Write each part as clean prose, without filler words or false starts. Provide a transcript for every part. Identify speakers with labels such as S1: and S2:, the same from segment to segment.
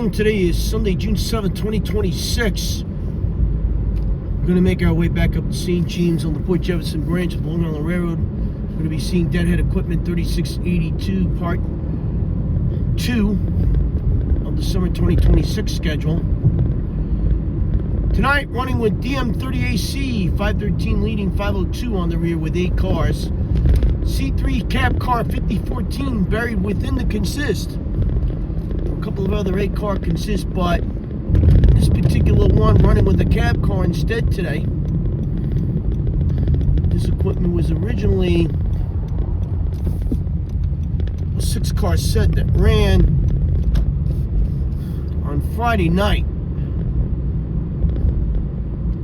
S1: again. Today is Sunday, June 7th, 2026. We're going to make our way back up to St. James on the Port Jefferson branch of Long Island Railroad. We're going to be seeing Deadhead Equipment 3682, Part 2 of the summer 2026 schedule. Tonight, running with DM30AC, 513 leading 502 on the rear with 8 cars. C3 cab car 5014 buried within the consist. A couple of other 8-car consist, but this particular one running with a cab car instead today. This equipment was originally a 6-car set that ran on Friday night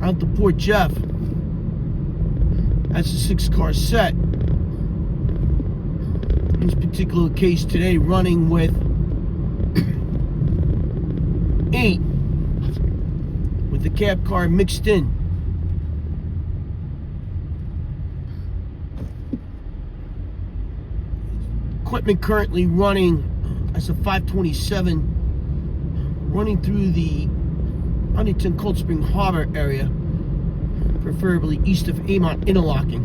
S1: out to Port Jeff. That's a 6-car set. In this particular case today, running with 8 with the cab car mixed in. Equipment currently running as a 527 running through the Huntington Cold Spring Harbor area, preferably east of Amont Interlocking.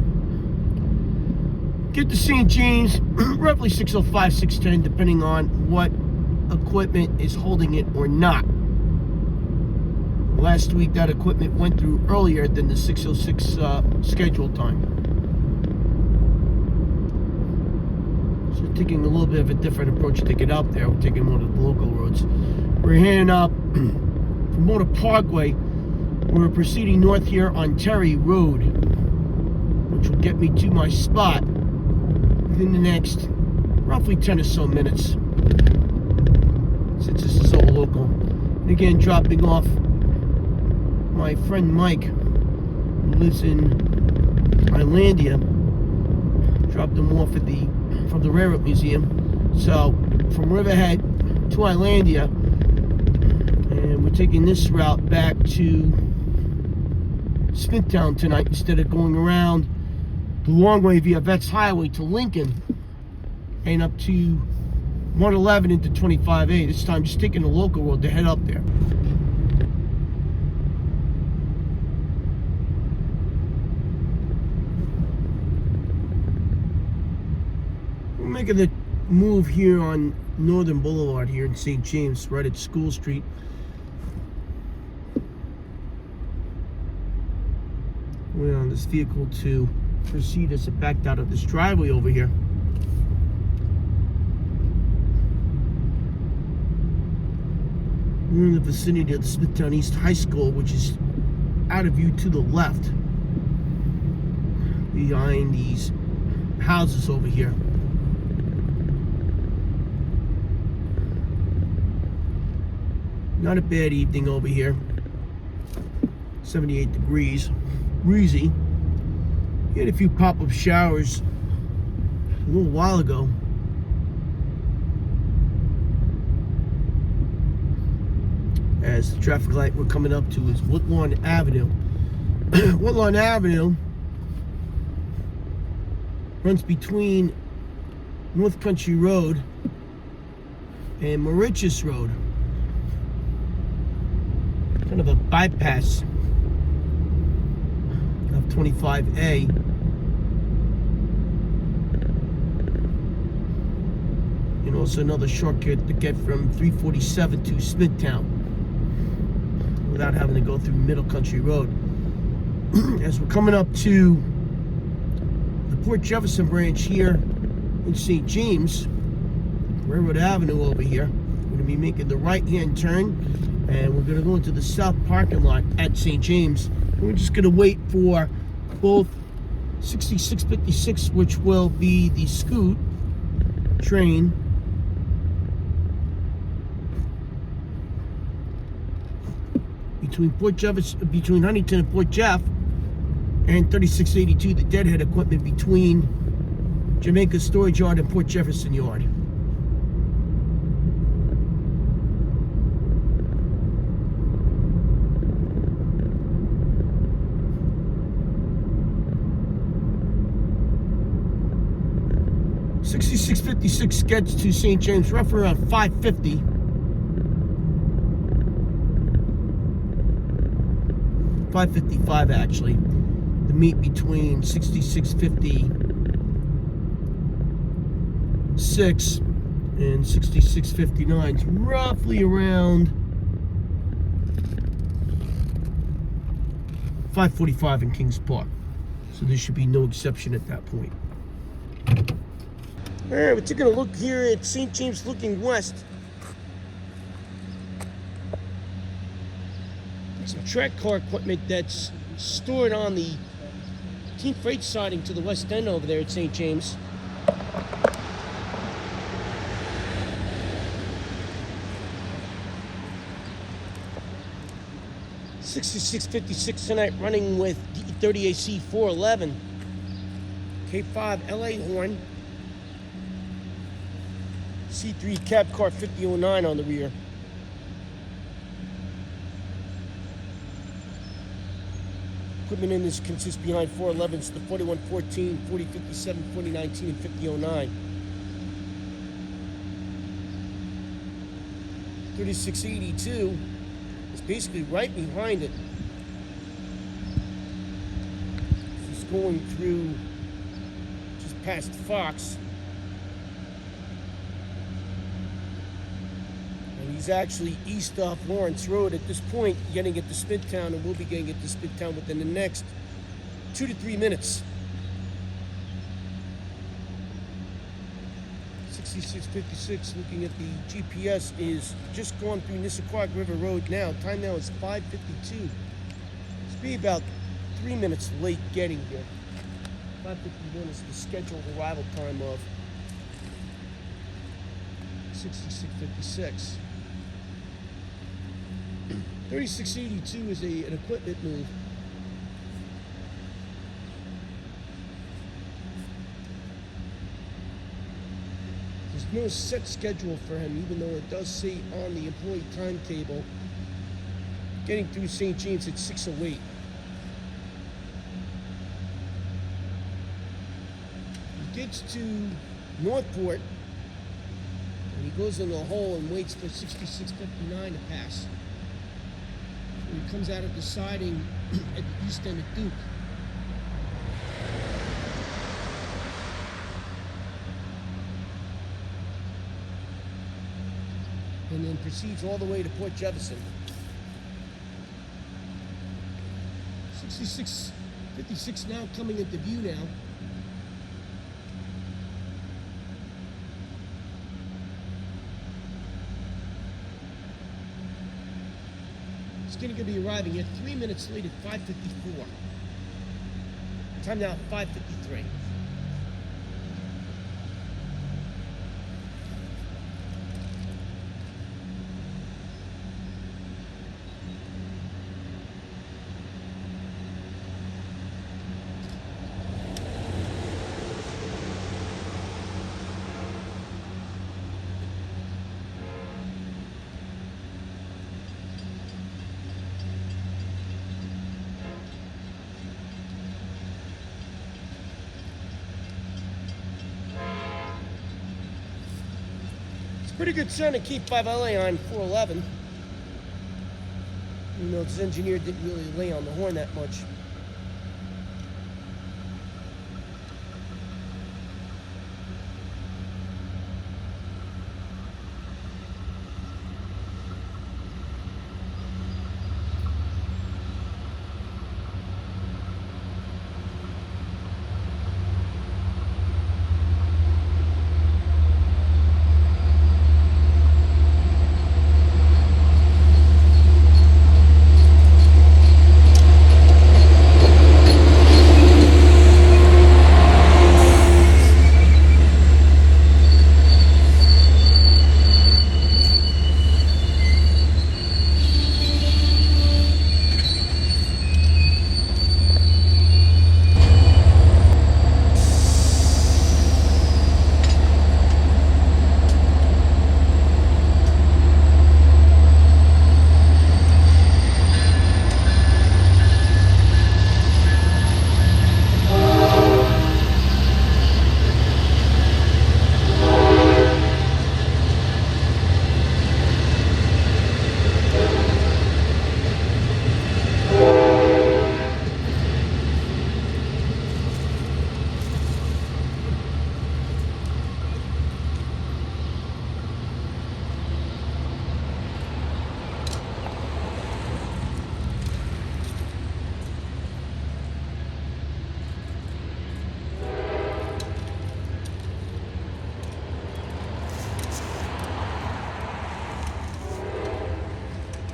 S1: Get to St. James roughly 6:05, 6:10, depending on what equipment is holding it or not. Last week that equipment went through earlier than the 6:06 scheduled time. So taking a little bit of a different approach to get up there. We're taking one of the local roads. We're heading up from Motor Parkway. We're proceeding north here on Terry Road, which will get me to my spot within the next roughly 10 or so minutes, since this is all local. And again, dropping off my friend Mike, who lives in Islandia. Dropped him off at from the Railroad Museum. So from Riverhead to Islandia, and we're taking this route back to Smithtown tonight instead of going around the long way via Vets Highway to Lincoln and up to 111 into 25A. This time just taking the local road to head up there. We're making the move here on Northern Boulevard here in St. James, right at School Street. We're on this vehicle to proceed as it backed out of this driveway over here. We're in the vicinity of the Smithtown East High School, which is out of view to the left, behind these houses over here. Not a bad evening over here. 78 degrees, breezy. We had a few pop-up showers a little while ago. As the traffic light we're coming up to is Woodlawn Avenue. Woodlawn Avenue runs between North Country Road and Mauritius Road. Kind of a bypass of 25A. And also another shortcut to get from 347 to Smithtown without having to go through Middle Country Road. As we're coming up to the Port Jefferson branch here in St. James, Railroad Avenue over here, we're going to be making the right-hand turn, and we're going to go into the south parking lot at St. James. We're just going to wait for both 6656, which will be the scoot train, between Huntington and Port Jeff, and 3682, the Deadhead Equipment between Jamaica Storage Yard and Port Jefferson Yard. .6656 gets to St. James roughly around 5:50. 555 actually. The meet between 6656 and 6659 is roughly around 545 in Kings Park. So there should be no exception at that point. All right, we're taking a look here at St. James looking west. Some track car equipment that's stored on the team freight siding to the west end over there at St. James. .6656 tonight, running with D30AC 411, K5 LA horn, C3 cab car 5009 on the rear. Equipment in this consists behind 411s, the 4114, 4057, 4019, and 5009. 3682 is basically right behind it. He's going through just past Fox. And he's actually east off Lawrence Road at this point, getting it to Smithtown, and we'll be getting it to Smithtown within the next 2 to 3 minutes. 6656, looking at the GPS, is just going through Nissaquag River Road now. Time now is 5:52. It's be about 3 minutes late getting here. 5:51 is the scheduled arrival time of 6656. 3682 is an equipment move. There's no set schedule for him, even though it does say on the employee timetable, getting through St. James at 6:08. He gets to Northport, and he goes in the hole and waits for 6659 to pass. He comes out of the siding at the east end of Duke. And then proceeds all the way to Port Jefferson. 6656 now coming into view now. It's going to be arriving here 3 minutes late at 5:54. Time now 5:53. Pretty good sound to keep 5 LA on 411. You know, this engineer didn't really lay on the horn that much.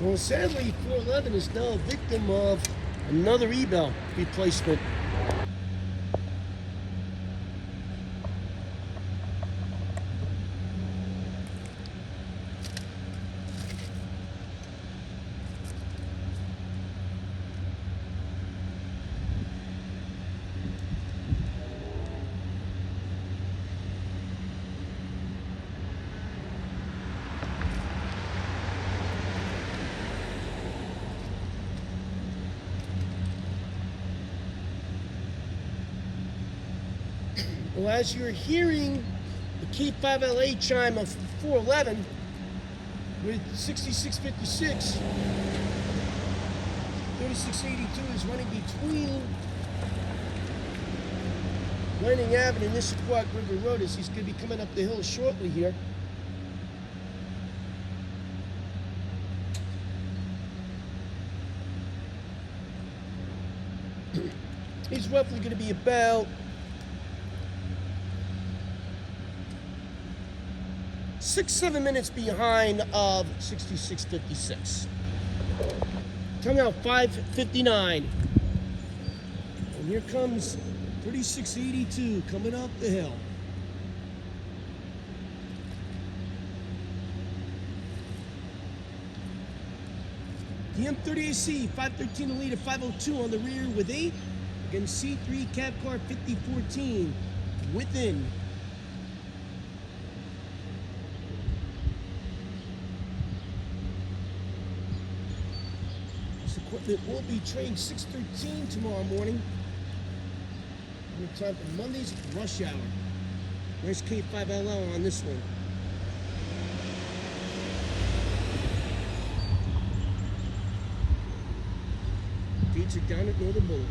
S1: Well, sadly, 411 is now a victim of another e-bell replacement. Well, as you're hearing the K5LA chime of 411 with 6656, 3682 is running between Learning Avenue and Nissaquag River Road as he's going to be coming up the hill shortly here. He's roughly going to be about 6-7 minutes behind of 6656. Coming out 5:59. And here comes 3682 coming up the hill. The M30AC 513 a lead at 502 on the rear with 8 against C3 cab car 5014 within. This equipment will be trained 6:13 tomorrow morning. Good time for Monday's rush hour. Nice K5LL on this one. Gates are down at Northern Boulevard.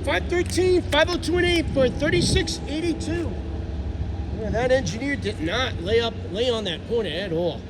S1: $513, 502 and 8 for 3682. Yeah, that engineer did not lay on that corner at all.